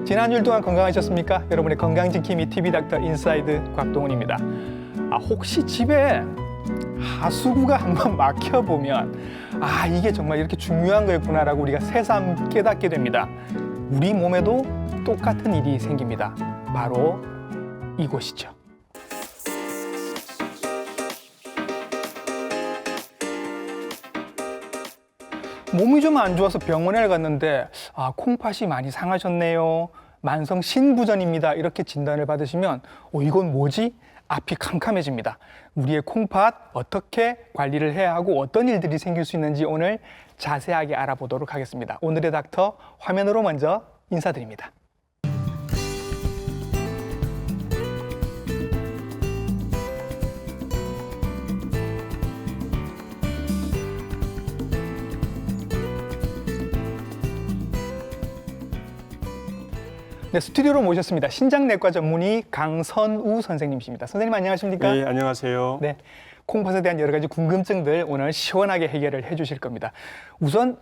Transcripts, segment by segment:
지난 주일 동안 건강하셨습니까? 여러분의 건강지킴이 TV닥터 인사이드 곽동훈입니다. 혹시 집에 하수구가 한번 막혀보면 이게 정말 이렇게 중요한 거였구나라고 우리가 새삼 깨닫게 됩니다. 우리 몸에도 똑같은 일이 생깁니다. 바로 이곳이죠. 몸이 좀 안 좋아서 병원에 갔는데 콩팥이 많이 상하셨네요. 만성 신부전입니다. 이렇게 진단을 받으시면 이건 뭐지? 앞이 캄캄해집니다. 우리의 콩팥 어떻게 관리를 해야 하고 어떤 일들이 생길 수 있는지 오늘 자세하게 알아보도록 하겠습니다. 오늘의 닥터 화면으로 먼저 인사드립니다. 네, 스튜디오로 모셨습니다. 신장내과 전문의 강선우 선생님이십니다. 선생님 안녕하십니까? 네, 안녕하세요. 네, 콩팥에 대한 여러 가지 궁금증들 오늘 시원하게 해결을 해주실 겁니다. 우선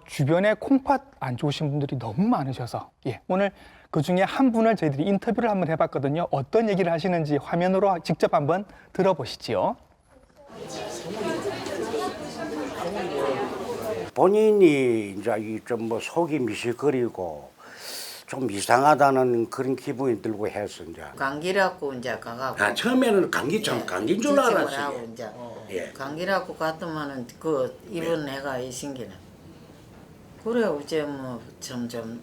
주변에 콩팥 안 좋으신 분들이 너무 많으셔서 오늘 그 중에 한 분을 저희들이 인터뷰를 한번 해봤거든요. 어떤 얘기를 하시는지 화면으로 직접 한번 들어보시죠. 본인이 이제 좀 뭐 속이 미식거리고 좀 이상하다는 그런 기분이 들고 해서 이제 감기라고 이제 가가고 처음에는 감기인 줄 알았어요. 하고 이제 예. 감기라고 갔더만은 그 입원 애가 이신기는 그래 이제 뭐 점점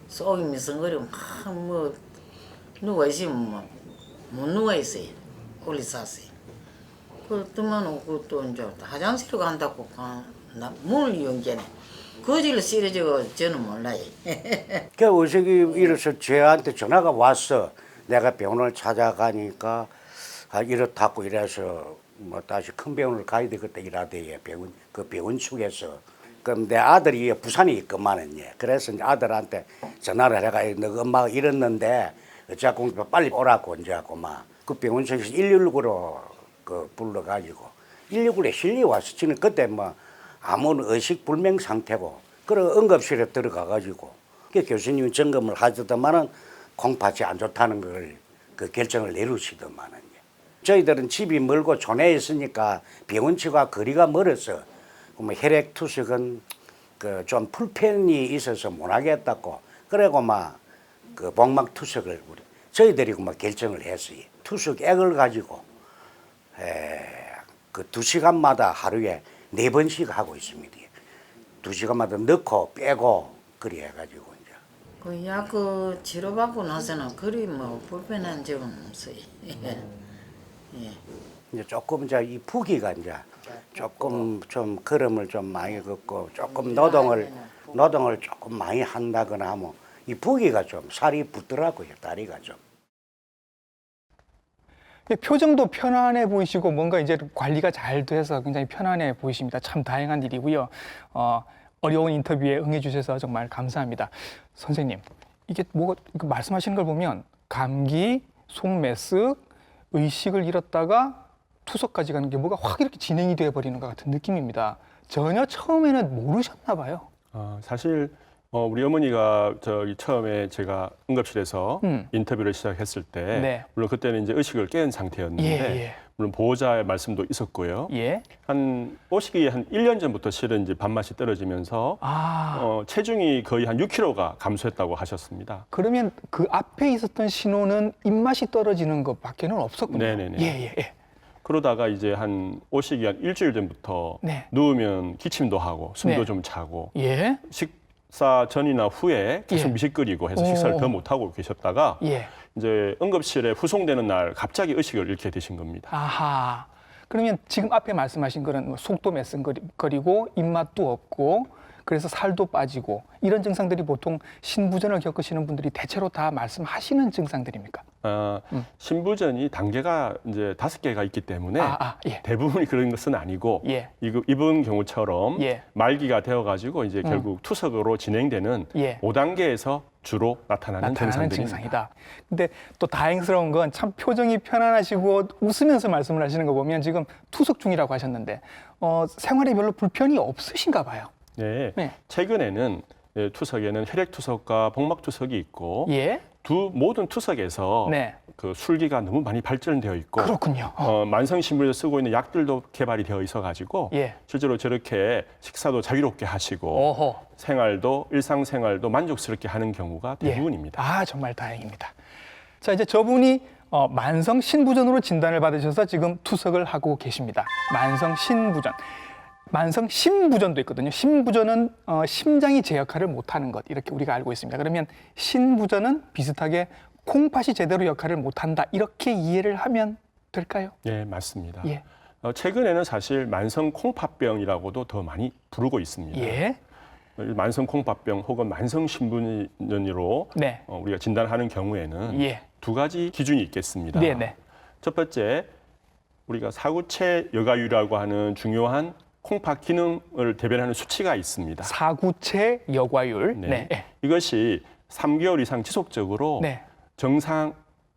속이 미성거리고 막 뭐 누워 있으면 못 누워 있어요. 올리 쌌어요. 그랬더만은 그또 이제 화장실 간다고 문을 연기네. 거질로 쓰러지고 저는 몰라요. 그 의식이 이래서 저한테 전화가 왔어. 내가 병원을 찾아가니까 이렇다고 이래서 뭐 다시 큰 병원을 가야 되겠다 이라대 병원 측에서. 그럼 내 아들이 부산에 있건만은 그래서 이제 아들한테 전화를 해가 너 엄마가 이랬는데 어쩌고 빨리 오라고 이제 하고 그 병원 측에서 119로 불러가지고 119에 실려 왔어. 지금 그때 아무런 의식 불명 상태고 그래 응급실에 들어가가지고 교수님이 점검을 하시더만은 콩팥이 안 좋다는 걸 결정을 내리시더만은 저희들은 집이 멀고 촌에 있으니까 병원 측과 거리가 멀어서 혈액 투석은 좀 불편이 있어서 못 하겠다고 그래고 복막 투석을 저희들이 결정을 했어요. 투석액을 가지고 2시간마다 하루에 4번씩 하고 있습니다. 2시간마다 넣고 빼고 그리 해가지고 이제. 그 약 치료받고 나서는 그리 뭐 불편한 적은 없어요. 예. 이제 조금 이 부기가 이제 조금 좀 걸음을 좀 많이 걷고 조금 노동을 조금 많이 한다거나 하면 이 부기가 좀 살이 붙더라고요. 다리가 좀. 표정도 편안해 보이시고 뭔가 이제 관리가 잘 돼서 굉장히 편안해 보이십니다. 참 다행한 일이고요. 어려운 인터뷰에 응해주셔서 정말 감사합니다. 선생님, 이게 말씀하시는 걸 보면 감기, 속메스, 의식을 잃었다가 투석까지 가는 게 확 이렇게 진행이 되어버리는 것 같은 느낌입니다. 전혀 처음에는 모르셨나 봐요. 사실 우리 어머니가 처음에 제가 응급실에서 인터뷰를 시작했을 때 물론 그때는 이제 의식을 깬 상태였는데 물론 보호자의 말씀도 있었고요. 한 오시기 한 1년 전부터 실은 이제 밥맛이 떨어지면서 체중이 거의 한 6kg가 감소했다고 하셨습니다. 그러면 그 앞에 있었던 신호는 입맛이 떨어지는 것밖에는 없었군요. 네네네. 그러다가 이제 오시기 한 일주일 전부터 누우면 기침도 하고 숨도 좀 차고 식사 전이나 후에 계속 미식거리고 해서 식사를 더 못하고 계셨다가 이제 응급실에 후송되는 날 갑자기 의식을 잃게 되신 겁니다. 그러면 지금 앞에 말씀하신 거는 속도 메슨거리고 입맛도 없고 그래서 살도 빠지고 이런 증상들이 보통 신부전을 겪으시는 분들이 대체로 다 말씀하시는 증상들입니까? 신부전이 단계가 이제 5개가 있기 때문에 대부분이 그런 것은 아니고 이번 경우처럼 말기가 되어가지고 이제 결국 투석으로 진행되는 5단계에서 주로 나타나는 증상들입니다. 근데 또 다행스러운 건 참 표정이 편안하시고 웃으면서 말씀을 하시는 거 보면 지금 투석 중이라고 하셨는데 생활에 별로 불편이 없으신가 봐요. 네. 최근에는 예, 투석에는 혈액투석과 복막투석이 있고 예. 모든 투석에서 네. 그 술기가 너무 많이 발전되어 있고 그렇군요. 만성신부에서 쓰고 있는 약들도 개발이 되어 있어가지고 예. 실제로 저렇게 식사도 자유롭게 하시고 오호. 일상생활도 만족스럽게 하는 경우가 대부분입니다. 아, 정말 다행입니다. 자, 이제 저분이 만성 신부전으로 진단을 받으셔서 지금 투석을 하고 계십니다. 만성 신부전. 만성 심부전도 있거든요. 심부전은 심장이 제 역할을 못하는 것, 이렇게 우리가 알고 있습니다. 그러면 신부전은 비슷하게 콩팥이 제대로 역할을 못한다, 이렇게 이해를 하면 될까요? 네, 맞습니다. 예. 최근에는 사실 만성 콩팥병이라고도 더 많이 부르고 있습니다. 예. 만성 콩팥병 혹은 만성 신부전으로 네. 우리가 진단하는 경우에는 예. 두 가지 기준이 있겠습니다. 네네. 첫 번째, 우리가 사구체 여가유라고 하는 중요한 콩팥 기능을 대변하는 수치가 있습니다. 사구체 여과율. 네. 네. 이것이 3개월 이상 지속적으로 네. 정상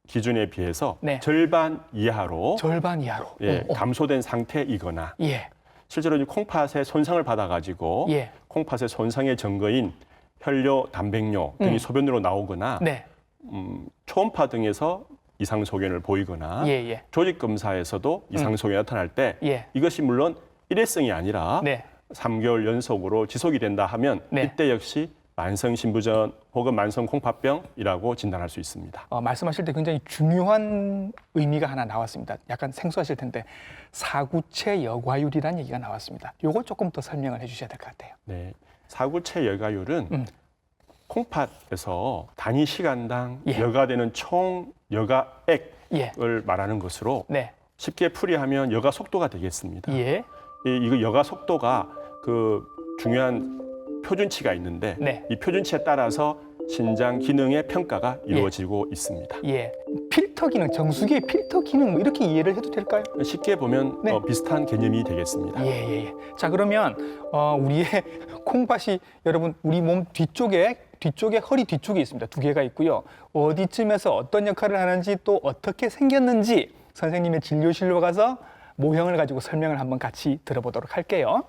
기준에 비해서 네. 절반 이하로 절반 이하로. 감소된 상태이거나 예. 실제로 이 콩팥에 손상을 받아가지고 예. 콩팥의 손상의 증거인 혈뇨, 단백뇨 등이 소변으로 나오거나 네. 초음파 등에서 이상 소견을 보이거나 예. 조직 검사에서도 이상 소견이 나타날 때 예. 이것이 물론 일회성이 아니라 네. 3개월 연속으로 지속이 된다 하면 네. 이때 역시 만성 신부전 혹은 만성 콩팥병이라고 진단할 수 있습니다. 말씀하실 때 굉장히 중요한 의미가 하나 나왔습니다. 약간 생소하실 텐데 사구체 여과율이라는 얘기가 나왔습니다. 요걸 조금 더 설명을 해주셔야 될 것 같아요. 네, 사구체 여가율은 콩팥에서 단위 시간당 예. 여가되는 총 여가액을 예. 말하는 것으로 네. 쉽게 풀이하면 여가 속도가 되겠습니다. 예. 이거 여가 속도가 그 중요한 표준치가 있는데 네. 이 표준치에 따라서 신장 기능의 평가가 이루어지고 있습니다. 예. 필터 기능, 정수기의 필터 기능 뭐 이렇게 이해를 해도 될까요? 쉽게 보면 네. 비슷한 개념이 되겠습니다. 예. 자, 그러면 우리의 콩팥이 여러분 우리 몸 뒤쪽에 허리 뒤쪽에 있습니다. 두 개가 있고요. 어디쯤에서 어떤 역할을 하는지 또 어떻게 생겼는지 선생님의 진료실로 가서 모형을 가지고 설명을 한번 같이 들어보도록 할게요.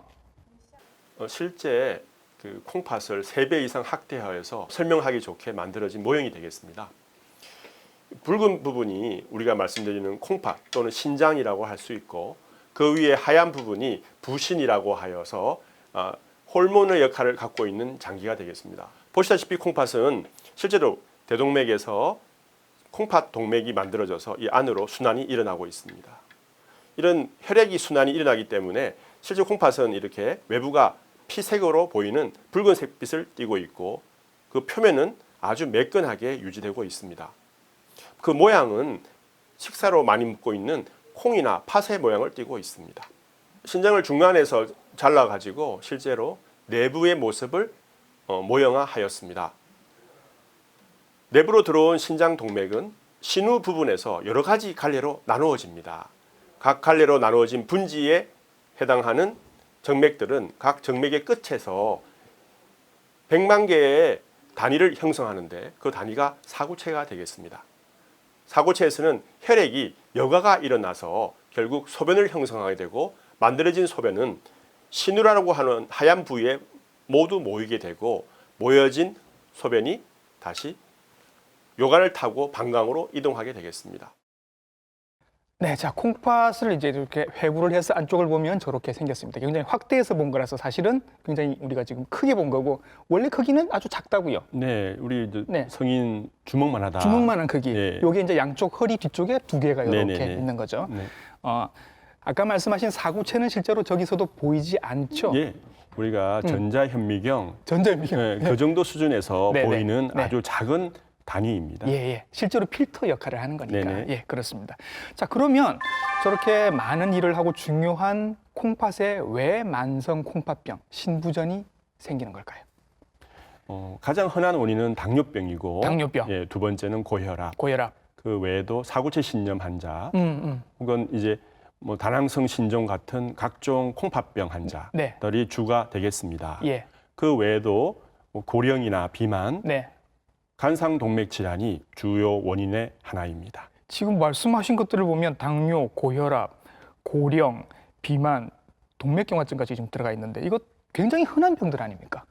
실제 그 콩팥을 3배 이상 확대하여서 설명하기 좋게 만들어진 모형이 되겠습니다. 붉은 부분이 우리가 말씀드리는 콩팥 또는 신장이라고 할 수 있고 그 위에 하얀 부분이 부신이라고 하여서 호르몬의 역할을 갖고 있는 장기가 되겠습니다. 보시다시피 콩팥은 실제로 대동맥에서 콩팥 동맥이 만들어져서 이 안으로 순환이 일어나고 있습니다. 이런 혈액이 순환이 일어나기 때문에 실제 콩팥은 이렇게 외부가 피색으로 보이는 붉은색 빛을 띠고 있고 그 표면은 아주 매끈하게 유지되고 있습니다. 그 모양은 식사로 많이 먹고 있는 콩이나 팥의 모양을 띠고 있습니다. 신장을 중간에서 잘라가지고 실제로 내부의 모습을 모형화하였습니다. 내부로 들어온 신장 동맥은 신우 부분에서 여러 가지 갈래로 나누어집니다. 각 갈래로 나누어진 분지에 해당하는 정맥들은 각 정맥의 끝에서 100만 개의 단위를 형성하는데 그 단위가 사구체가 되겠습니다. 사구체에서는 혈액이 여가가 일어나서 결국 소변을 형성하게 되고 만들어진 소변은 신우라고 하는 하얀 부위에 모두 모이게 되고 모여진 소변이 다시 요관을 타고 방광으로 이동하게 되겠습니다. 네, 자, 콩팥을 이제 이렇게 회부를 해서 안쪽을 보면 저렇게 생겼습니다. 굉장히 확대해서 본 거라서 사실은 굉장히 우리가 지금 크게 본 거고 원래 크기는 아주 작다고요. 네, 우리 이제 네. 성인 주먹만 하다. 주먹만한 크기. 네. 요게 이제 양쪽 허리 뒤쪽에 두 개가 이렇게 네네네. 있는 거죠. 네. 아까 말씀하신 사구체는 실제로 저기서도 보이지 않죠. 예, 우리가 전자현미경 전자현미경. 네, 그 정도 수준에서 네네. 보이는 네. 아주 작은 단위입니다. 예. 실제로 필터 역할을 하는 거니까. 네네. 예, 그렇습니다. 자, 그러면 저렇게 많은 일을 하고 중요한 콩팥에 왜 만성 콩팥병, 신부전이 생기는 걸까요? 가장 흔한 원인은 당뇨병이고, 당뇨병. 예, 두 번째는 고혈압, 고혈압. 그 외에도 사구체 신염 환자, 음. 혹은 이제 뭐 다낭성 신종 같은 각종 콩팥병 환자들이 네. 주가 되겠습니다. 예. 그 외에도 뭐 고령이나 비만, 네. 간상동맥 질환이 주요 원인의 하나입니다. 지금 말씀하신 것들을 보면 당뇨, 고혈압, 고령, 비만, 동맥경화증까지 좀 들어가 있는데 이거 굉장히 흔한 병들 아닙니까?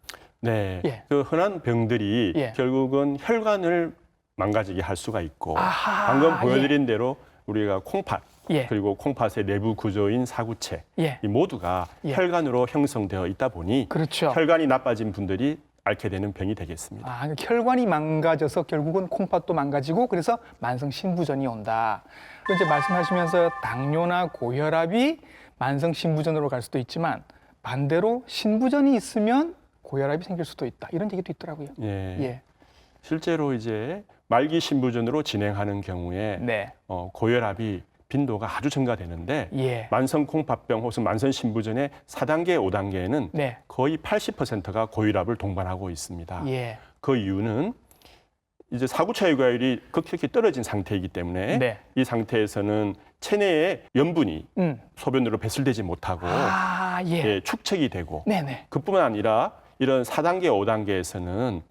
네, 예. 그 흔한 병들이 예. 결국은 혈관을 망가지게 할 수가 있고 아하, 방금 보여드린 대로 우리가 콩팥 예. 그리고 콩팥의 내부 구조인 사구체 예. 이 모두가 예. 혈관으로 형성되어 있다 보니 그렇죠. 혈관이 나빠진 분들이 앓게 되는 병이 되겠습니다. 아, 그러니까 혈관이 망가져서 결국은 콩팥도 망가지고 그래서 만성 신부전이 온다. 또 이제 말씀하시면서 당뇨나 고혈압이 만성 신부전으로 갈 수도 있지만 반대로 신부전이 있으면 고혈압이 생길 수도 있다. 이런 얘기도 있더라고요. 예. 예. 실제로 이제 말기 신부전으로 진행하는 경우에 네. 고혈압이 빈도가 아주 증가되는데 예. 만성 콩팥병 혹은 만성 신부전의 4단계, 5단계에는 네. 거의 80%가 고혈압을 동반하고 있습니다. 예. 그 이유는 이제 사구차 유가율이 급격히 떨어진 상태이기 때문에 네. 이 상태에서는 체내에 염분이 소변으로 배출되지 못하고 아, 예. 예, 축적이 되고 네네. 그뿐만 아니라 이런 4단계, 5단계에서는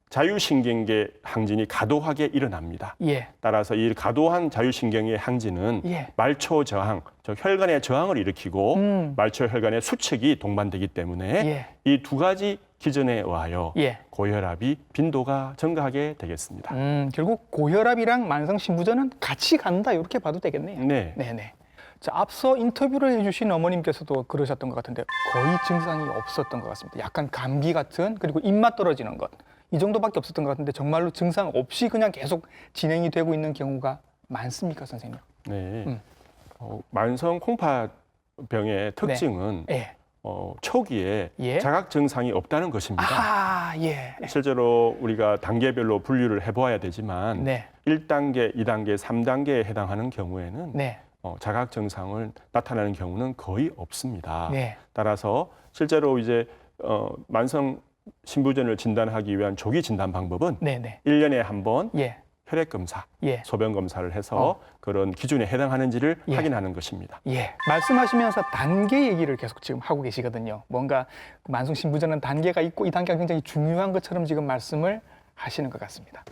자율신경계 항진이 과도하게 일어납니다. 예. 따라서 이 과도한 자율신경의 항진은 예. 말초 저항, 즉 혈관의 저항을 일으키고 말초 혈관의 수축이 동반되기 때문에 예. 이 두 가지 기전에 의하여 예. 고혈압이 빈도가 증가하게 되겠습니다. 결국 고혈압이랑 만성 신부전은 같이 간다 이렇게 봐도 되겠네요. 네. 네네. 자, 앞서 인터뷰를 해주신 어머님께서도 그러셨던 것 같은데 거의 증상이 없었던 것 같습니다. 약간 감기 같은 그리고 입맛 떨어지는 것. 이 정도밖에 없었던 것 같은데 정말로 증상 없이 그냥 계속 진행이 되고 있는 경우가 많습니까, 선생님? 네. 만성 콩팥병의 특징은 예. 초기에 예. 자각 증상이 없다는 것입니다. 아, 예. 실제로 우리가 단계별로 분류를 해보아야 되지만 네. 1단계, 2단계, 3단계에 해당하는 경우에는 네. 자각 증상을 나타나는 경우는 거의 없습니다. 네. 따라서 실제로 이제 만성 신부전을 진단하기 위한 조기 진단 방법은 네네. 1년에 한 번 예. 혈액 검사, 예. 소변 검사를 해서 그런 기준에 해당하는지를 예. 확인하는 것입니다. 예. 말씀하시면서 단계 얘기를 계속 지금 하고 계시거든요. 뭔가 만성 신부전은 단계가 있고 이 단계가 굉장히 중요한 것처럼 지금 말씀을 하시는 것 같습니다.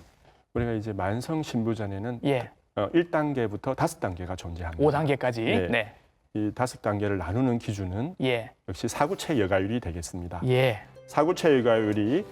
우리가 이제 만성 신부전에는 예. 1단계부터 5단계가 존재합니다. 5단계까지. 네. 네. 이 5단계를 나누는 기준은 예. 역시 사구체 여가율이 되겠습니다. 예. 사구체 여가율이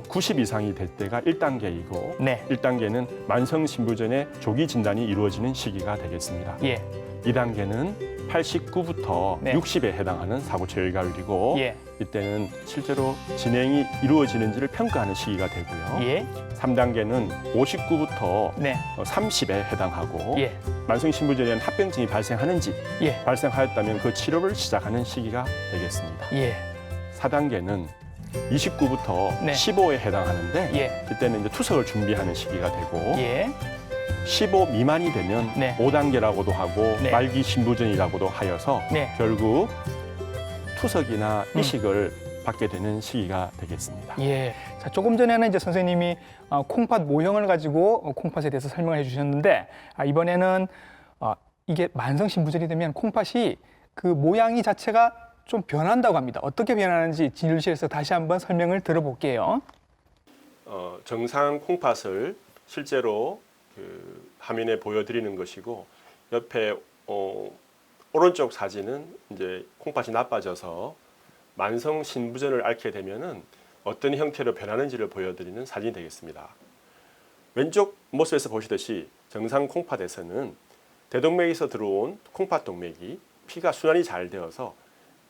90 이상이 될 때가 1단계이고 네. 1단계는 만성 신부전의 조기 진단이 이루어지는 시기가 되겠습니다. 예. 2단계는 89부터 네. 60에 해당하는 사구체 여가율이고 예. 이때는 실제로 진행이 이루어지는지를 평가하는 시기가 되고요. 예. 3단계는 59부터 네. 30에 해당하고 예. 만성 신부전에 대한 합병증이 발생하는지 예. 발생하였다면 그 치료를 시작하는 시기가 되겠습니다. 예. 4단계는 29부터 네. 15에 해당하는데 예. 이때는 이제 투석을 준비하는 시기가 되고 예. 15 미만이 되면 네. 5단계라고도 하고 네. 말기 신부전이라고도 하여서 네. 결국 투석이나 이식을 받게 되는 시기가 되겠습니다. 예. 자, 조금 전에는 이제 선생님이 콩팥 모형을 가지고 콩팥에 대해서 설명을 해주셨는데 이번에는 이게 만성 신부전이 되면 콩팥이 그 모양이 자체가 좀 변한다고 합니다. 어떻게 변하는지 진료실에서 다시 한번 설명을 들어볼게요. 정상 콩팥을 실제로 그 화면에 보여드리는 것이고 옆에 오른쪽 사진은 이제 콩팥이 나빠져서 만성 신부전을 앓게 되면은 어떤 형태로 변하는지를 보여드리는 사진이 되겠습니다. 왼쪽 모습에서 보시듯이 정상 콩팥에서는 대동맥에서 들어온 콩팥 동맥이 피가 순환이 잘 되어서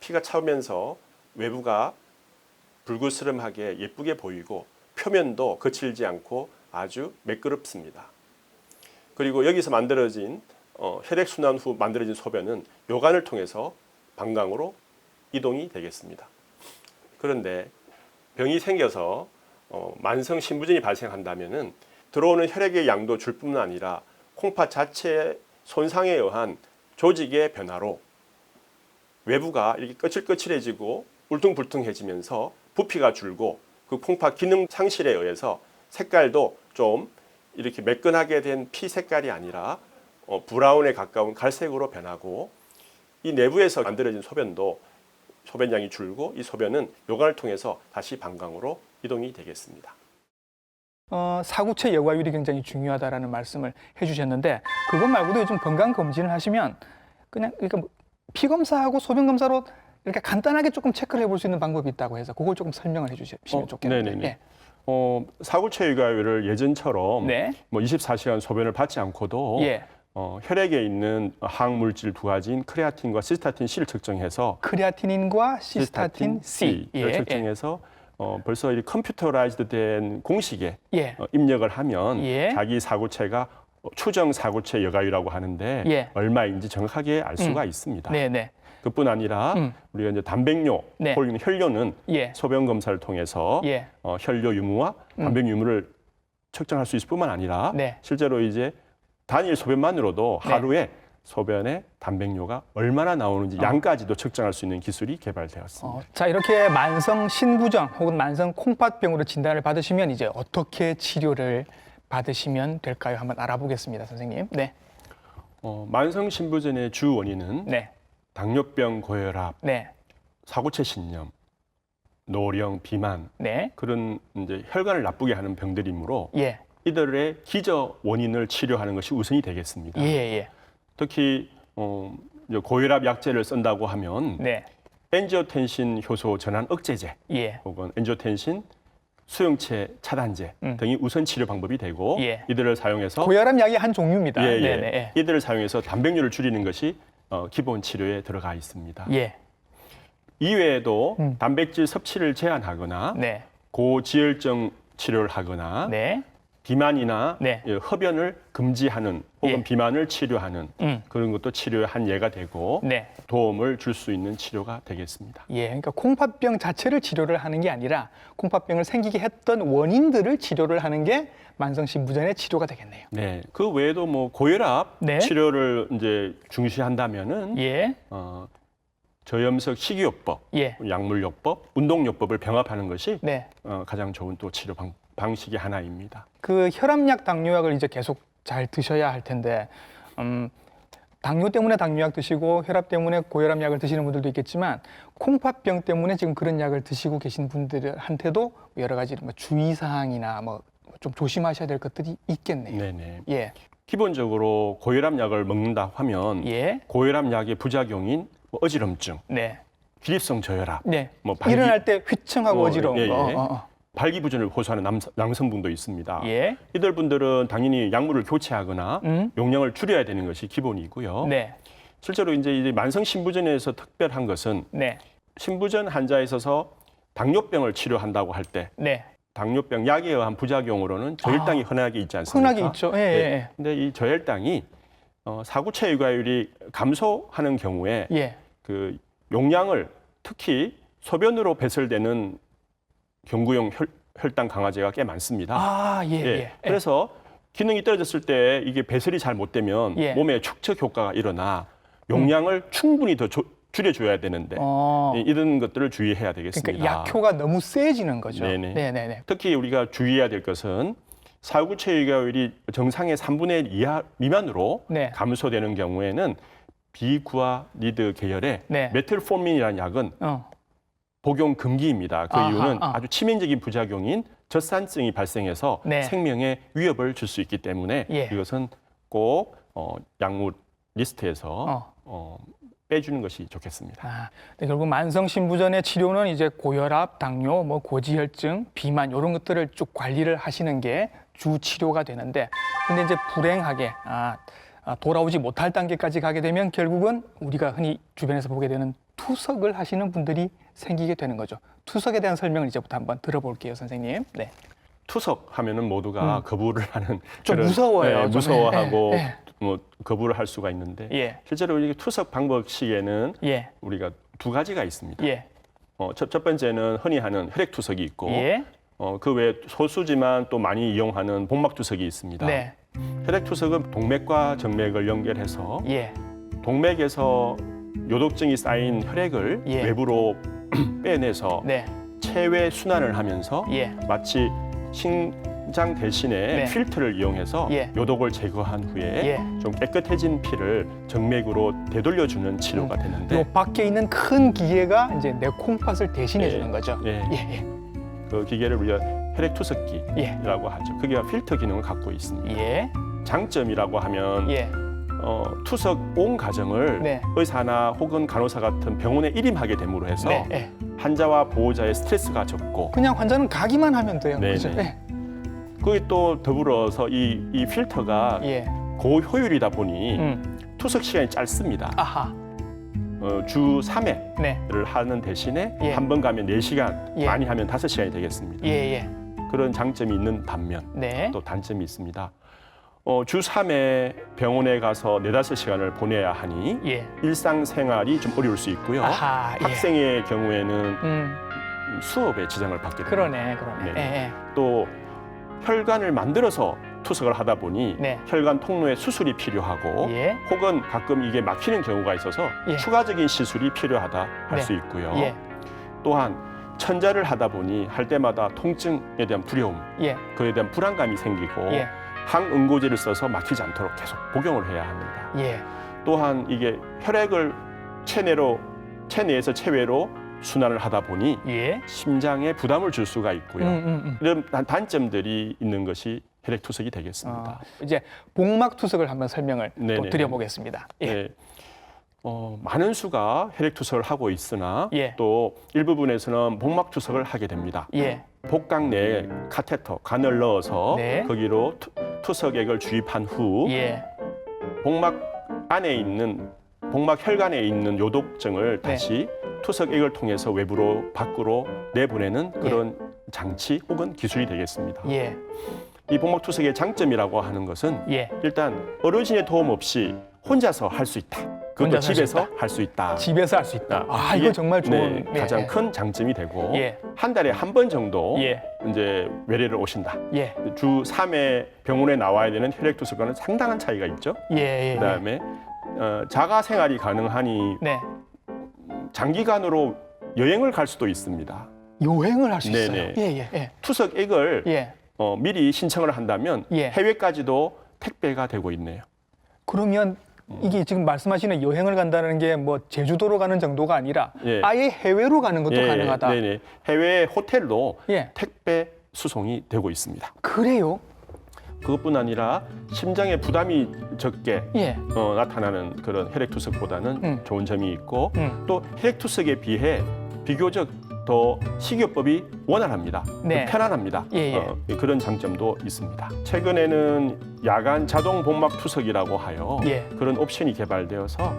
피가 차오면서 외부가 불그스름하게 예쁘게 보이고 표면도 거칠지 않고 아주 매끄럽습니다. 그리고 여기서 만들어진 혈액 순환 후 만들어진 소변은 요관을 통해서 방광으로 이동이 되겠습니다. 그런데 병이 생겨서 만성 신부전이 발생한다면은 들어오는 혈액의 양도 줄 뿐만 아니라 콩팥 자체의 손상에 의한 조직의 변화로 외부가 이렇게 거칠거칠해지고 울퉁불퉁해지면서 부피가 줄고 그 콩팥 기능 상실에 의해서 색깔도 좀 이렇게 매끈하게 된 피 색깔이 아니라 브라운에 가까운 갈색으로 변하고 이 내부에서 만들어진 소변도 소변량이 줄고 이 소변은 요관을 통해서 다시 방광으로 이동이 되겠습니다. 사구체 여과율이 굉장히 중요하다라는 말씀을 해주셨는데 그것 말고도 요즘 건강 검진을 하시면 그냥 그러니까 피 검사하고 소변 검사로 이렇게 간단하게 조금 체크를 해볼 수 있는 방법이 있다고 해서 그걸 조금 설명을 해주시면 좋겠는데. 네네네. 예. 사구체 육아율을 예전처럼 네. 뭐 24시간 소변을 받지 않고도 예. 혈액에 있는 항물질 두 가지인 크레아틴과 시스타틴 C를 측정해서 크레아티닌과 시스타틴 C를 를 측정해서 벌써 이 컴퓨터라이즈된 공식에 예. 입력을 하면 예. 자기 사구체가 추정 사구체 여가율이라고 하는데 예. 얼마인지 정확하게 알 수가 있습니다. 네네. 그뿐 아니라 우리가 이제 단백뇨, 네. 혹은 혈뇨는 예. 소변 검사를 통해서 예. 혈뇨 유무와 단백 유무를 측정할 수 있을 뿐만 아니라 네. 실제로 이제 단일 소변만으로도 네. 하루에 소변에 단백뇨가 얼마나 나오는지 양까지도 측정할 수 있는 기술이 개발되었습니다. 자, 이렇게 만성 신부전 혹은 만성 콩팥병으로 진단을 받으시면 이제 어떻게 치료를 받으시면 될까요? 한번 알아보겠습니다, 선생님. 네. 만성 신부전의 주 원인은 네. 당뇨병, 고혈압, 네. 사구체 신염, 노령, 비만 네. 그런 이제 혈관을 나쁘게 하는 병들이므로 예. 이들의 기저 원인을 치료하는 것이 우선이 되겠습니다. 예, 예. 특히 이제 고혈압 약제를 쓴다고 하면 네. 엔지오텐신 효소 전환 억제제 예. 혹은 엔지오텐신 수용체 차단제 등이 우선 치료 방법이 되고 예. 이들을 사용해서 고혈압 약의 한 종류입니다. 예, 예. 네네. 예. 이들을 사용해서 단백뇨를 줄이는 것이 기본 치료에 들어가 있습니다. 예. 이외에도 단백질 섭취를 제한하거나 네. 고지혈증 치료를 하거나 네. 비만이나 네. 흡연을 금지하는 혹은 예. 비만을 치료하는 그런 것도 치료의 한 예가 되고 네. 도움을 줄 수 있는 치료가 되겠습니다. 예. 그러니까 콩팥병 자체를 치료를 하는 게 아니라 콩팥병을 생기게 했던 원인들을 치료를 하는 게 만성 신부전의 치료가 되겠네요. 네, 그 외에도 뭐 고혈압 네. 치료를 이제 중시한다면은 예. 저염석 식이요법, 예. 약물요법, 운동요법을 병합하는 것이 네. 가장 좋은 또 치료 방식의 하나입니다. 그 혈압약, 당뇨약을 이제 계속 잘 드셔야 할 텐데, 당뇨 때문에 당뇨약 드시고 혈압 때문에 고혈압 약을 드시는 분들도 있겠지만 콩팥병 때문에 지금 그런 약을 드시고 계신 분들한테도 여러 가지 뭐 주의사항이나 뭐 좀 조심하셔야 될 것들이 있겠네요. 네네. 예. 기본적으로 고혈압 약을 먹는다 하면 예. 고혈압 약의 부작용인 뭐 어지럼증, 네. 기립성 저혈압, 네. 뭐 일어날 때 휘청하고 어지러운 예, 거. 예. 발기부전을 호소하는 남성분도 있습니다. 예. 이들 분들은 당연히 약물을 교체하거나 용량을 줄여야 되는 것이 기본이고요. 네. 실제로 이제 만성 신부전에서 특별한 것은 네. 신부전 환자에 있어서 당뇨병을 치료한다고 할 때 네. 당뇨병 약에 의한 부작용으로는 저혈당이 흔하게 있지 않습니까? 흔하게 있죠. 예, 예, 근데 이 저혈당이 사구체 육아율이 감소하는 경우에 예. 그 용량을 특히 소변으로 배설되는 경구용 혈당 강화제가 꽤 많습니다. 아, 예, 예. 예. 그래서 기능이 떨어졌을 때 이게 배설이 잘 못 되면 예. 몸에 축적 효과가 일어나 용량을 충분히 더 줄여줘야 되는데 이런 것들을 주의해야 되겠습니다. 그러니까 약효가 너무 세지는 거죠. 네네. 네네네. 특히 우리가 주의해야 될 것은 사구체 육아율이 정상의 3분의 1 이하 미만으로 네. 감소되는 경우에는 비구아니드 계열의 네. 메틸포민이라는 약은 복용 금기입니다. 그 이유는 아주 치명적인 부작용인 젖산증이 발생해서 네. 생명에 위협을 줄 수 있기 때문에 예. 이것은 꼭 약물 리스트에서 빼주는 것이 좋겠습니다. 아, 근데 결국 만성 신부전의 치료는 이제 고혈압, 당뇨, 뭐 고지혈증, 비만 이런 것들을 쭉 관리를 하시는 게 주 치료가 되는데, 근데 이제 불행하게 돌아오지 못할 단계까지 가게 되면 결국은 우리가 흔히 주변에서 보게 되는 투석을 하시는 분들이 생기게 되는 거죠. 투석에 대한 설명을 이제부터 한번 들어볼게요, 선생님. 네. 투석하면은 모두가 거부를 하는 좀 무서워요. 좀. 무서워하고 예, 예. 뭐 거부를 할 수가 있는데 예. 실제로 이 투석 방법식에는 예. 우리가 두 가지가 있습니다. 예. 첫 번째는 흔히 하는 혈액 투석이 있고 예. 그 외에 소수지만 또 많이 이용하는 복막 투석이 있습니다. 네. 혈액 투석은 동맥과 정맥을 연결해서 예. 동맥에서 요독증이 쌓인 혈액을 예. 외부로 빼내서 네. 체외 순환을 하면서 예. 마치 심장 대신에 네. 필터를 이용해서 예. 요독을 제거한 후에 예. 좀 깨끗해진 피를 정맥으로 되돌려주는 치료가 되는데 요 밖에 있는 큰 기계가 이제 내 콩팥을 대신해 예. 주는 거죠. 예. 예. 그 기계를 우리가 혈액 투석기라고 예. 하죠. 그게 필터 기능을 갖고 있습니다. 예. 장점이라고 하면 예. 투석 온 가정을 네. 의사나 혹은 간호사 같은 병원에 일임하게 됨으로 해서 네, 네. 환자와 보호자의 스트레스가 적고 그냥 환자는 가기만 하면 돼요. 네, 그죠? 네. 거기 또 더불어서 이 필터가 예. 고효율이다 보니 투석 시간이 짧습니다. 아하. 주 3회를 네. 하는 대신에 예. 한 번 가면 4시간, 예. 많이 하면 5시간이 되겠습니다. 예, 예. 그런 장점이 있는 반면 네. 또 단점이 있습니다. 주 3회 병원에 가서 4-5시간을 보내야 하니 예. 일상생활이 좀 어려울 수 있고요. 아하. 예. 학생의 경우에는 수업에 지장을 받게 됩니다. 그러네. 네. 예, 예. 또 혈관을 만들어서 투석을 하다 보니 네. 혈관 통로에 수술이 필요하고 예. 혹은 가끔 이게 막히는 경우가 있어서 예. 추가적인 시술이 필요하다 할 네. 수 있고요. 예. 또한 천자를 하다 보니 할 때마다 통증에 대한 두려움, 예. 그에 대한 불안감이 생기고 예. 항응고제를 써서 막히지 않도록 계속 복용을 해야 합니다. 예. 또한 이게 혈액을 체내에서 체외로 순환을 하다 보니 예. 심장에 부담을 줄 수가 있고요. 이런 단점들이 있는 것이 혈액 투석이 되겠습니다. 이제 복막 투석을 한번 설명을 또 네네. 드려보겠습니다. 예. 네. 많은 수가 혈액 투석을 하고 있으나 예. 또 일부분에서는 복막 투석을 하게 됩니다. 예. 복강 내에 카테터, 간을 넣어서 네. 거기로 투석액을 주입한 후 예. 복막 안에 있는 복막 혈관에 있는 요독증을 네. 다시 투석액을 통해서 외부로 밖으로 내보내는 그런 장치 혹은 기술이 되겠습니다. 예. 이 복막 투석의 장점이라고 하는 것은 예. 일단 어르신의 도움 없이 혼자서 할 수 있다. 그것도 혼자서 집에서 할 수 있다. 집에서 할 수 있다. 아, 이게, 이거 정말 좋은 네, 가장 큰 장점이 되고 예. 한 달에 한 번 정도 예. 이제 외래를 오신다. 예. 주 3회 병원에 나와야 되는 혈액 투석과는 상당한 차이가 있죠. 예. 예. 그다음에 자가 생활이 가능하니 네. 장기간으로 여행을 갈 수도 있습니다. 여행을 할 수 있어요. 네네. 예, 예, 예. 투석액을 예. 미리 신청을 한다면 예. 해외까지도 택배가 되고 있네요. 그러면 이게 지금 말씀하시는 여행을 간다는 게 뭐 제주도로 가는 정도가 아니라 예. 아예 해외로 가는 것도 가능하다. 네네. 해외 호텔로 예. 택배 수송이 되고 있습니다. 그래요? 그것뿐 아니라 심장에 부담이 적게 예. 나타나는 그런 혈액 투석보다는 좋은 점이 있고 또 혈액 투석에 비해 비교적 더 식이요법이 원활합니다. 네. 편안합니다. 예, 예. 그런 장점도 있습니다. 최근에는 야간 자동 복막 투석이라고 하여 예. 그런 옵션이 개발되어서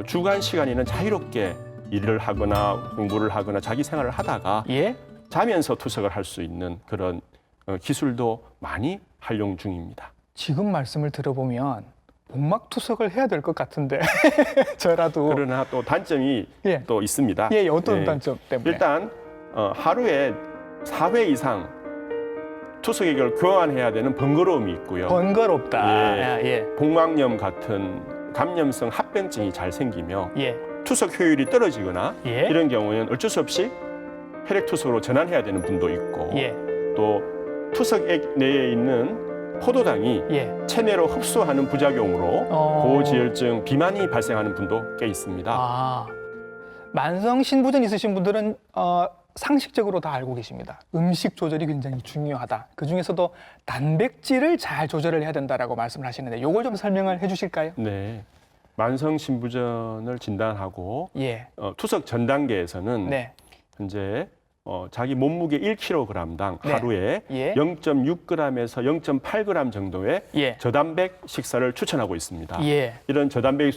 주간 시간에는 자유롭게 일을 하거나 공부를 하거나 자기 생활을 하다가 예. 자면서 투석을 할 수 있는 그런 기술도 많이 활용 중입니다. 지금 말씀을 들어보면 복막 투석을 해야 될 것 같은데 저라도 그러나 또 단점이 예. 또 있습니다. 예, 어떤 예. 단점 때문에? 일단 하루에 4회 이상 투석액을 교환해야 되는 번거로움이 있고요. 번거롭다. 예. 예. 복막염 같은 감염성 합병증이 잘 생기며 예. 투석 효율이 떨어지거나 예. 이런 경우에는 어쩔 수 없이 혈액 투석으로 전환해야 되는 분도 있고 예. 또 투석액 내에 있는 포도당이 예. 체내로 흡수하는 부작용으로 고지혈증, 비만이 발생하는 분도 꽤 있습니다. 아, 만성 신부전 있으신 분들은 상식적으로 다 알고 계십니다. 음식 조절이 굉장히 중요하다. 그 중에서도 단백질을 잘 조절을 해야 된다라고 말씀을 하시는데 이걸 좀 설명을 해주실까요? 네, 만성 신부전을 진단하고 예. 투석 전 단계에서는 네. 현재 자기 몸무게 1kg당 네. 하루에 예. 0.6g에서 0.8g 정도의 예. 저단백 식사를 추천하고 있습니다. 예. 이런 저단백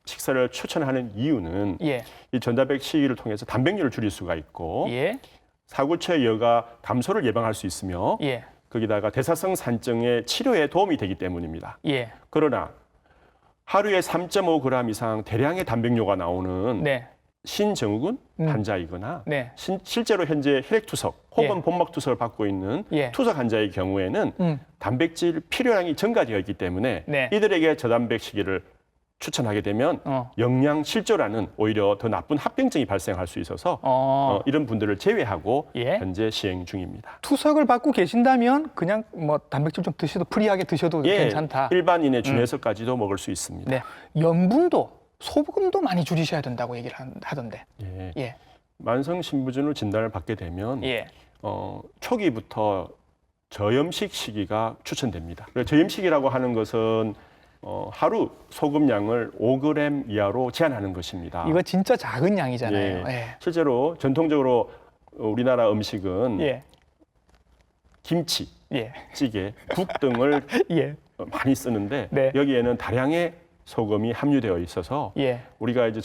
식사를 추천하는 이유는 예. 이 저단백 식이를 통해서 단백질을 줄일 수가 있고 예. 사구체 여가 감소를 예방할 수 있으며 예. 거기다가 대사성 산증의 치료에 도움이 되기 때문입니다. 예. 그러나 하루에 3.5g 이상 대량의 단백뇨가 나오는 네. 신증후군 환자이거나 네. 실제로 현재 혈액투석 혹은 예. 복막투석을 받고 있는 예. 투석 환자의 경우에는 단백질 필요량이 증가되어 있기 때문에 네. 이들에게 저단백 식이를 추천하게 되면 영양 실조라는 오히려 더 나쁜 합병증이 발생할 수 있어서 이런 분들을 제외하고 예. 현재 시행 중입니다. 투석을 받고 계신다면 그냥 뭐 단백질 좀 드셔도 프리하게 드셔도 괜찮다. 일반인의 준해서까지도 먹을 수 있습니다. 네. 염분도 소금도 많이 줄이셔야 된다고 얘기를 하던데. 예. 예. 만성 신부전으로 진단을 받게 되면 예. 초기부터 저염식 시기가 추천됩니다. 저염식이라고 하는 것은 하루 소금량을 5g 이하로 제한하는 것입니다. 이거 진짜 작은 양이잖아요. 예. 예. 실제로 전통적으로 우리나라 음식은 예. 김치, 예. 찌개, 국 등을 예. 많이 쓰는데 네. 여기에는 다량의 소금이 함유되어 있어서 예. 우리가 이제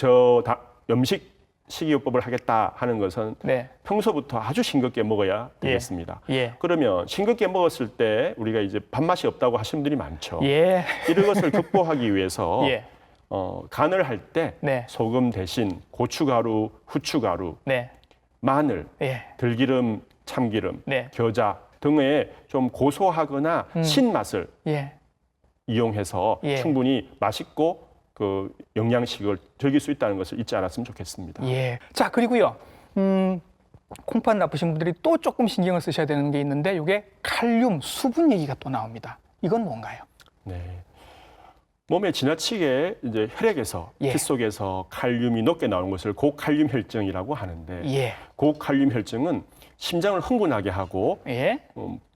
음식 식이요법을 하겠다 하는 것은 네. 평소부터 아주 싱겁게 먹어야 되겠습니다. 예. 그러면 싱겁게 먹었을 때 우리가 이제 밥맛이 없다고 하시는 분들이 많죠. 예. 이런 것을 극복하기 위해서 예. 간을 할 때 네. 소금 대신 고춧가루, 후춧가루, 네. 마늘, 예. 들기름, 참기름, 네. 겨자 등의 좀 고소하거나 신맛을 예. 이용해서 예. 충분히 맛있고 그 영양식을 즐길 수 있다는 것을 잊지 않았으면 좋겠습니다. 예. 자, 그리고요. 콩팥 나쁘신 분들이 또 조금 신경을 쓰셔야 되는 게 있는데 이게 칼륨, 수분 얘기가 또 나옵니다. 이건 뭔가요? 네. 몸에 지나치게 이제 혈액에서 예. 피 속에서 칼륨이 높게 나오는 것을 고칼륨 혈증이라고 하는데 예. 고칼륨 혈증은 심장을 흥분하게 하고 예.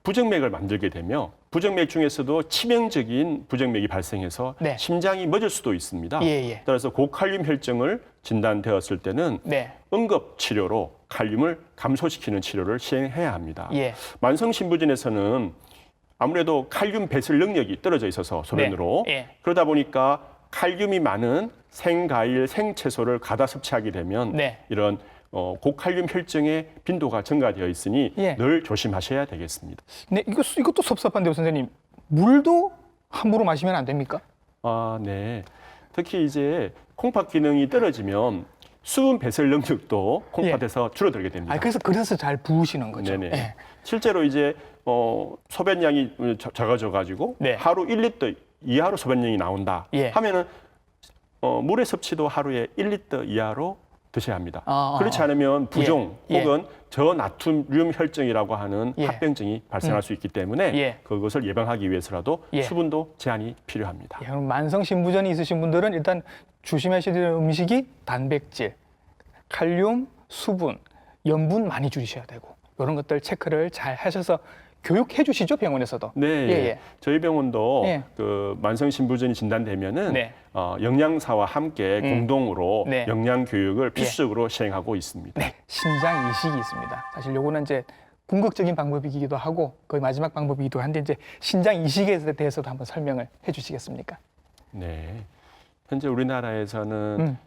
부정맥을 만들게 되며 부정맥 중에서도 치명적인 부정맥이 발생해서 네. 심장이 멎을 수도 있습니다. 예. 따라서 고칼륨 혈증을 진단되었을 때는 네. 응급 치료로 칼륨을 감소시키는 치료를 시행해야 합니다. 예. 만성 신부전에서는 아무래도 칼륨 배설 능력이 떨어져 있어서 소변으로 네. 예. 그러다 보니까 칼륨이 많은 생과일, 생채소를 과다 섭취하게 되면 네. 이런 고칼륨 혈증의 빈도가 증가되어 있으니 예. 늘 조심하셔야 되겠습니다. 네, 이것도 섭섭한데요, 선생님. 물도 함부로 마시면 안 됩니까? 아, 네. 특히 이제 콩팥 기능이 떨어지면 수분 배설 능력도 콩팥에서 줄어들게 됩니다. 아, 그래서 잘 부으시는 거죠. 네네. 예. 실제로 이제 소변량이 작아져 가지고 네. 하루 1리터 이하로 소변량이 나온다 예. 하면은 물의 섭취도 하루에 1리터 이하로 드셔야 합니다. 그렇지 않으면 부종 예. 혹은 저나트륨 혈증이라고 하는 예. 합병증이 발생할 수 있기 때문에 예. 그것을 예방하기 위해서라도 예. 수분도 제한이 필요합니다. 예, 그럼 만성 신부전이 있으신 분들은 일단 조심하셔야 될 음식이 단백질, 칼륨, 수분, 염분 많이 줄이셔야 되고 이런 것들 체크를 잘 하셔서 교육해 주시죠, 병원에서도. 네, 예. 저희 병원도 예. 그 만성 신부전이 진단되면은 네. 영양사와 함께 공동으로 네. 영양 교육을 필수적으로 시행하고 있습니다. 네, 신장 이식이 있습니다. 사실 요거는 이제 궁극적인 방법이기도 하고 거의 마지막 방법이기도 한데 이제 신장 이식에 대해서도 한번 설명을 해주시겠습니까? 네, 현재 우리나라에서는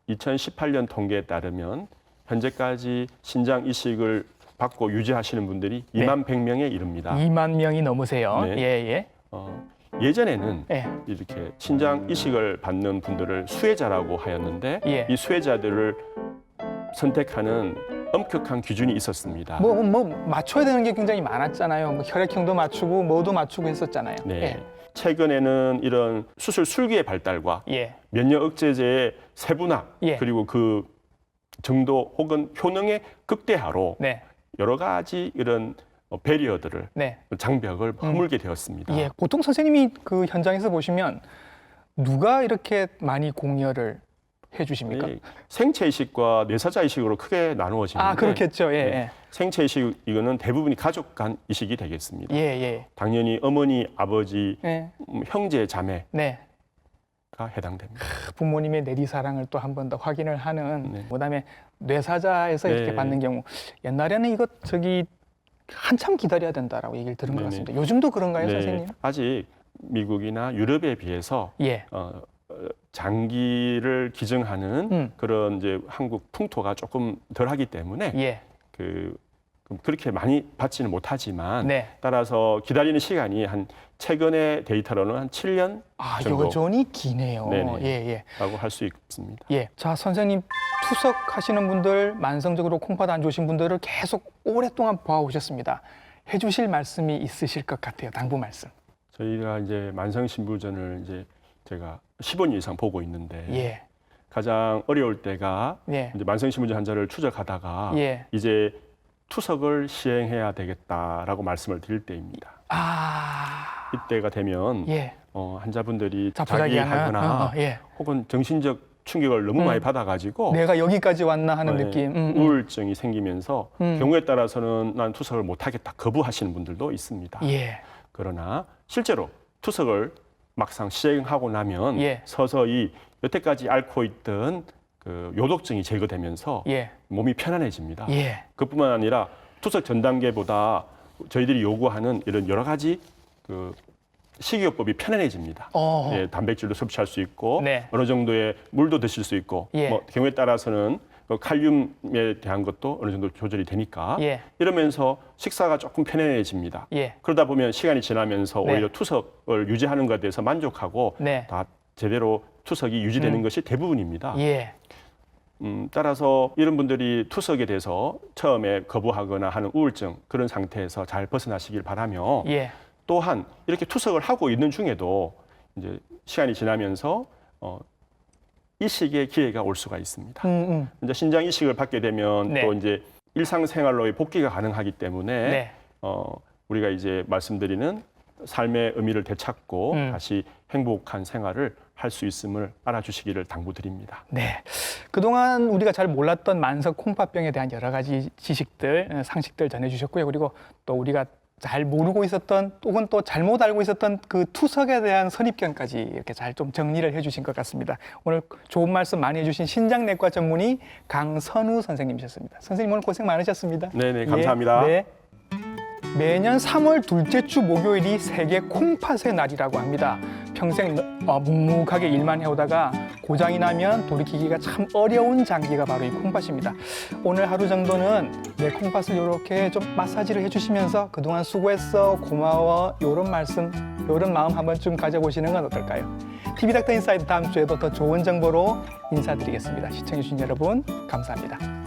2018년 통계에 따르면 현재까지 신장 이식을 받고 유지하시는 분들이 네. 2만 100명에 이릅니다. 2만 명이 넘으세요. 네. 예. 예전에는 예. 이렇게 신장 이식을 받는 분들을 수혜자라고 하였는데 예. 이 수혜자들을 선택하는 엄격한 기준이 있었습니다. 뭐 맞춰야 되는 게 굉장히 많았잖아요. 뭐 혈액형도 맞추고 뭐도 맞추고 했었잖아요. 네. 최근에는 이런 수술 술기의 발달과 예. 면역 억제제의 세분화 예. 그리고 그 정도 혹은 효능의 극대화로 네. 여러 가지 이런 배리어들을 네. 장벽을 허물게 되었습니다. 예. 보통 선생님이 그 현장에서 보시면 누가 이렇게 많이 공여를 해주십니까? 네, 생체 이식과 뇌사자 이식으로 크게 나누어지는데 아, 그렇겠죠. 예. 네, 생체 이식 이거는 대부분이 가족 간 이식이 되겠습니다. 예. 당연히 어머니, 아버지, 예. 형제, 자매가 네. 해당됩니다. 부모님의 내리사랑을 또 한 번 더 확인을 하는 네. 그다음에 뇌사자에서 이렇게 네. 받는 경우 옛날에는 이거 한참 기다려야 된다라고 얘기를 들은 것 네네. 같습니다. 요즘도 그런가요, 네, 선생님? 아직 미국이나 유럽에 비해서 예. 장기를 기증하는 그런 이제 한국 풍토가 조금 덜하기 때문에 예. 그렇게 많이 받지는 못하지만 네. 따라서 기다리는 시간이 최근의 데이터로는 한 7년 아, 정도. 여전히 기네요. 네네. 예. 라고 할 수 있습니다. 예. 자, 선생님 투석하시는 분들, 만성적으로 콩팥 안 좋으신 분들을 계속 오랫동안 봐오셨습니다. 해주실 말씀이 있으실 것 같아요. 당부 말씀. 저희가 이제 만성신부전을 이제 제가 15년 이상 보고 있는데 예. 가장 어려울 때가 예. 이제 만성신부전 환자를 추적하다가 예. 이제 투석을 시행해야 되겠다라고 말씀을 드릴 때입니다. 아. 이때가 되면 예. 환자분들이 자포자기하는 자기하거나 예. 혹은 정신적 충격을 너무 많이 받아가지고 내가 여기까지 왔나 하는 네, 느낌. 우울증이 생기면서 경우에 따라서는 난 투석을 못하겠다 거부하시는 분들도 있습니다. 예. 그러나 실제로 투석을 막상 시행하고 나면 예. 서서히 여태까지 앓고 있던 그 요독증이 제거되면서 예. 몸이 편안해집니다. 예. 그뿐만 아니라 투석 전 단계보다 저희들이 요구하는 이런 여러 가지 그 식이요법이 편안해집니다. 예, 단백질도 섭취할 수 있고 네. 어느 정도의 물도 드실 수 있고 예. 뭐 경우에 따라서는 그 칼륨에 대한 것도 어느 정도 조절이 되니까 예. 이러면서 식사가 조금 편안해집니다. 예. 그러다 보면 시간이 지나면서 네. 오히려 투석을 유지하는 것에 대해서 만족하고 네. 다 제대로 투석이 유지되는 것이 대부분입니다. 예. 따라서 이런 분들이 투석에 대해서 처음에 거부하거나 하는 우울증 그런 상태에서 잘 벗어나시길 바라며 예. 또한 이렇게 투석을 하고 있는 중에도 이제 시간이 지나면서 이식의 기회가 올 수가 있습니다. 이제 신장 이식을 받게 되면 네. 또 이제 일상생활로의 복귀가 가능하기 때문에 네. 우리가 이제 말씀드리는 삶의 의미를 되찾고 다시 행복한 생활을 할 수 있음을 알아주시기를 당부드립니다. 네. 그동안 우리가 잘 몰랐던 만성 콩팥병에 대한 여러 가지 지식들, 상식들 전해주셨고요. 그리고 또 우리가 잘 모르고 있었던 혹은 또 잘못 알고 있었던 그 투석에 대한 선입견까지 이렇게 잘 좀 정리를 해주신 것 같습니다. 오늘 좋은 말씀 많이 해주신 신장내과 전문의 강선우 선생님이셨습니다. 선생님 오늘 고생 많으셨습니다. 네네, 감사합니다. 예, 네. 매년 3월 둘째 주 목요일이 세계 콩팥의 날이라고 합니다. 평생 묵묵하게 일만 해오다가 고장이 나면 돌이키기가 참 어려운 장기가 바로 이 콩팥입니다. 오늘 하루 정도는 내 콩팥을 이렇게 좀 마사지를 해주시면서 그동안 수고했어, 고마워, 이런 말씀, 이런 마음 한번 좀 가져보시는 건 어떨까요? TV닥터 인사이드 다음 주에도 더 좋은 정보로 인사드리겠습니다. 시청해주신 여러분 감사합니다.